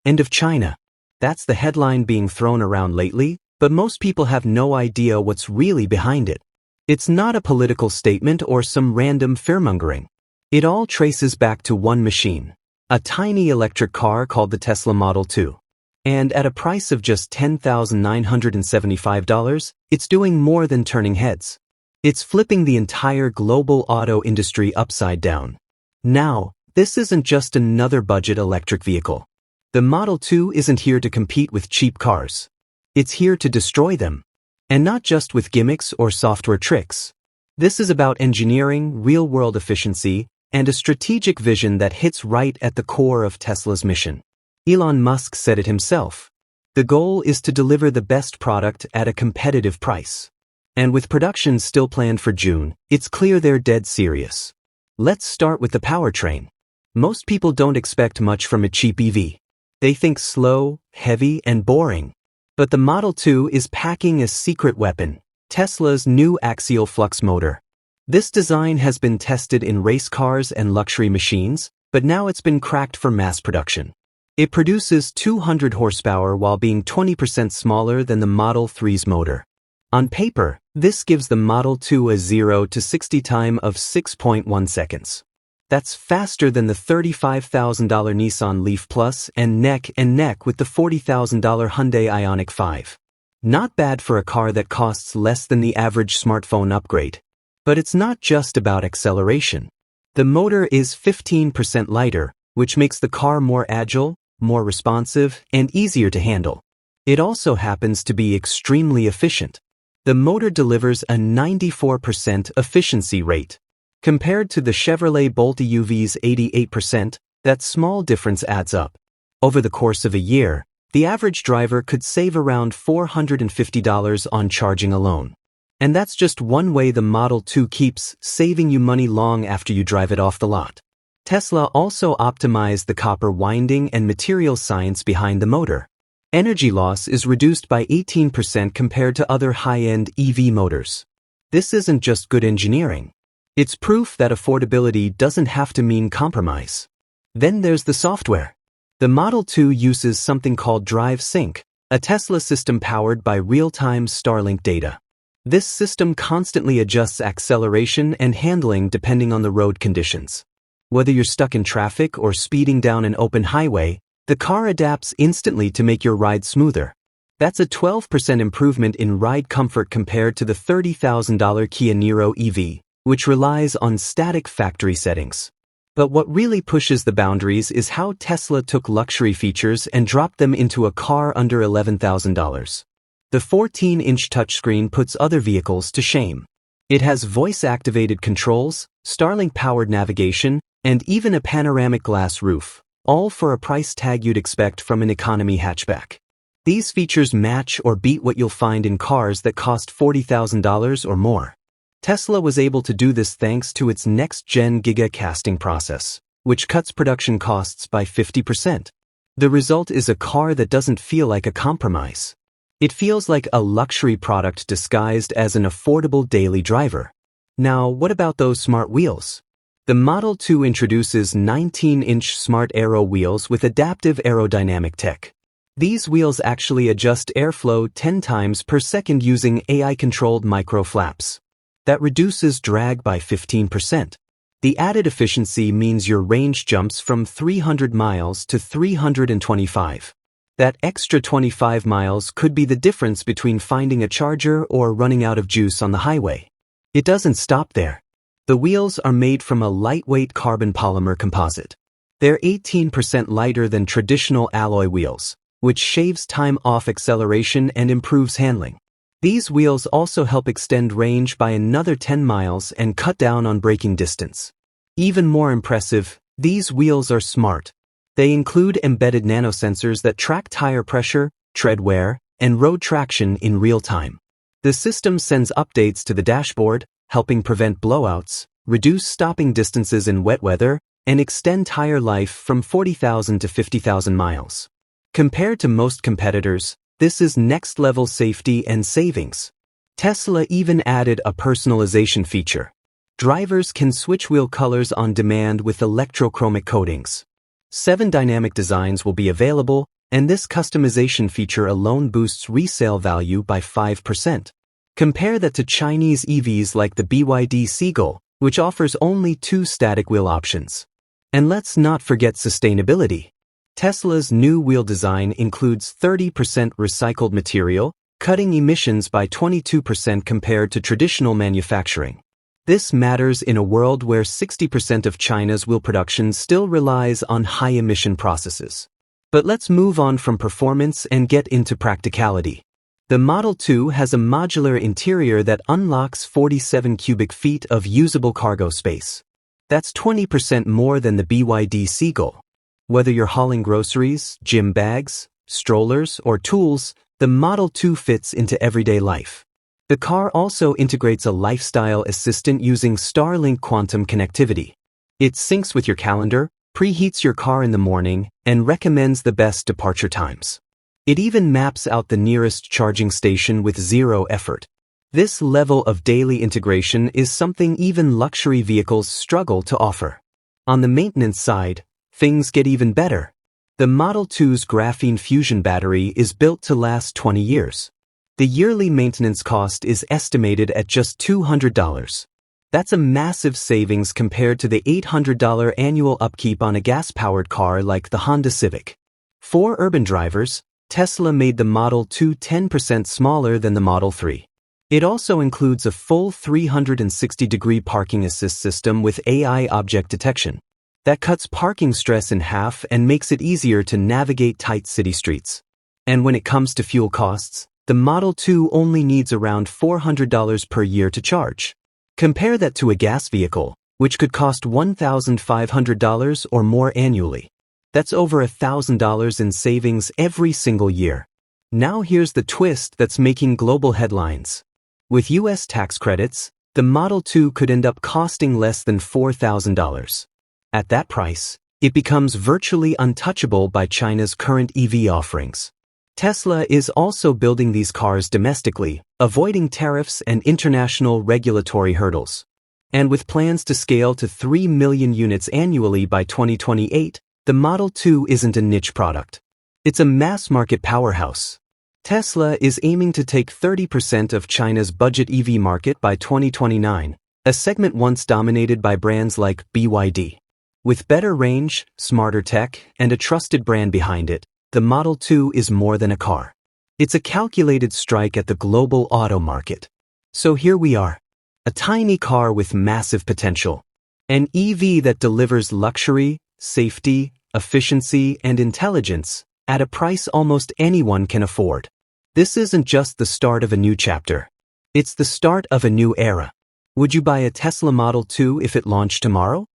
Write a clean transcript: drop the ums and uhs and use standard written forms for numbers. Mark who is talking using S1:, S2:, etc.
S1: End of China. That's the headline being thrown around lately, but most people have no idea what's really behind it. It's not a political statement or some random fearmongering. It all traces back to one machine, a tiny electric car called the Tesla Model 2. And at a price of just $10,975, it's doing more than turning heads. It's flipping the entire global auto industry upside down. Now, this isn't just another budget electric vehicle. The Model 2 isn't here to compete with cheap cars. It's here to destroy them. And not just with gimmicks or software tricks. This is about engineering, real-world efficiency, and a strategic vision that hits right at the core of Tesla's mission. Elon Musk said it himself. The goal is to deliver the best product at a competitive price. And with production still planned for June, it's clear they're dead serious. Let's start with the powertrain. Most people don't expect much from a cheap EV. They think slow, heavy, and boring. But the Model 2 is packing a secret weapon, Tesla's new axial flux motor. This design has been tested in race cars and luxury machines, but now it's been cracked for mass production. It produces 200 horsepower while being 20% smaller than the Model 3's motor. On paper, this gives the Model 2 a 0 to 60 time of 6.1 seconds. That's faster than the $35,000 Nissan Leaf Plus and neck with the $40,000 Hyundai Ioniq 5. Not bad for a car that costs less than the average smartphone upgrade. But it's not just about acceleration. The motor is 15% lighter, which makes the car more agile, more responsive, and easier to handle. It also happens to be extremely efficient. The motor delivers a 94% efficiency rate. Compared to the Chevrolet Bolt EUV's 88%, that small difference adds up. Over the course of a year, the average driver could save around $450 on charging alone. And that's just one way the Model 2 keeps saving you money long after you drive it off the lot. Tesla also optimized the copper winding and material science behind the motor. Energy loss is reduced by 18% compared to other high-end EV motors. This isn't just good engineering. It's proof that affordability doesn't have to mean compromise. Then there's the software. The Model 2 uses something called Drive Sync, a Tesla system powered by real-time Starlink data. This system constantly adjusts acceleration and handling depending on the road conditions. Whether you're stuck in traffic or speeding down an open highway, the car adapts instantly to make your ride smoother. That's a 12% improvement in ride comfort compared to the $30,000 Kia Niro EV, which relies on static factory settings. But what really pushes the boundaries is how Tesla took luxury features and dropped them into a car under $11,000. The 14-inch touchscreen puts other vehicles to shame. It has voice-activated controls, Starlink-powered navigation, and even a panoramic glass roof, all for a price tag you'd expect from an economy hatchback. These features match or beat what you'll find in cars that cost $40,000 or more. Tesla was able to do this thanks to its next-gen Giga casting process, which cuts production costs by 50%. The result is a car that doesn't feel like a compromise. It feels like a luxury product disguised as an affordable daily driver. Now, what about those smart wheels? The Model 2 introduces 19-inch Smart Aero wheels with adaptive aerodynamic tech. These wheels actually adjust airflow 10 times per second using AI-controlled micro-flaps. That reduces drag by 15%. The added efficiency means your range jumps from 300 miles to 325. That extra 25 miles could be the difference between finding a charger or running out of juice on the highway. It doesn't stop there. The wheels are made from a lightweight carbon polymer composite. They're 18% lighter than traditional alloy wheels, which shaves time off acceleration and improves handling. These wheels also help extend range by another 10 miles and cut down on braking distance. Even more impressive, these wheels are smart. They include embedded nanosensors that track tire pressure, tread wear, and road traction in real time. The system sends updates to the dashboard, helping prevent blowouts, reduce stopping distances in wet weather, and extend tire life from 40,000 to 50,000 miles. Compared to most competitors, this is next-level safety and savings. Tesla even added a personalization feature. Drivers can switch wheel colors on demand with electrochromic coatings. 7 dynamic designs will be available, and this customization feature alone boosts resale value by 5%. Compare that to Chinese EVs like the BYD Seagull, which offers only 2 static wheel options. And let's not forget sustainability. Tesla's new wheel design includes 30% recycled material, cutting emissions by 22% compared to traditional manufacturing. This matters in a world where 60% of China's wheel production still relies on high-emission processes. But let's move on from performance and get into practicality. The Model 2 has a modular interior that unlocks 47 cubic feet of usable cargo space. That's 20% more than the BYD Seagull. Whether you're hauling groceries, gym bags, strollers, or tools, the Model 2 fits into everyday life. The car also integrates a lifestyle assistant using Starlink quantum connectivity. It syncs with your calendar, preheats your car in the morning, and recommends the best departure times. It even maps out the nearest charging station with zero effort. This level of daily integration is something even luxury vehicles struggle to offer. On the maintenance side, things get even better. The Model 2's graphene fusion battery is built to last 20 years. The yearly maintenance cost is estimated at just $200. That's a massive savings compared to the $800 annual upkeep on a gas-powered car like the Honda Civic. For urban drivers, Tesla made the Model 2 10% smaller than the Model 3. It also includes a full 360-degree parking assist system with AI object detection. That cuts parking stress in half and makes it easier to navigate tight city streets. And when it comes to fuel costs, the Model 2 only needs around $400 per year to charge. Compare that to a gas vehicle, which could cost $1,500 or more annually. That's over $1,000 in savings every single year. Now here's the twist that's making global headlines. With US tax credits, the Model 2 could end up costing less than $4,000. At that price, it becomes virtually untouchable by China's current EV offerings. Tesla is also building these cars domestically, avoiding tariffs and international regulatory hurdles. And with plans to scale to 3 million units annually by 2028, the Model 2 isn't a niche product. It's a mass-market powerhouse. Tesla is aiming to take 30% of China's budget EV market by 2029, a segment once dominated by brands like BYD. With better range, smarter tech, and a trusted brand behind it, the Model 2 is more than a car. It's a calculated strike at the global auto market. So here we are. A tiny car with massive potential. An EV that delivers luxury, safety, efficiency, and intelligence at a price almost anyone can afford. This isn't just the start of a new chapter. It's the start of a new era. Would you buy a Tesla Model 2 if it launched tomorrow?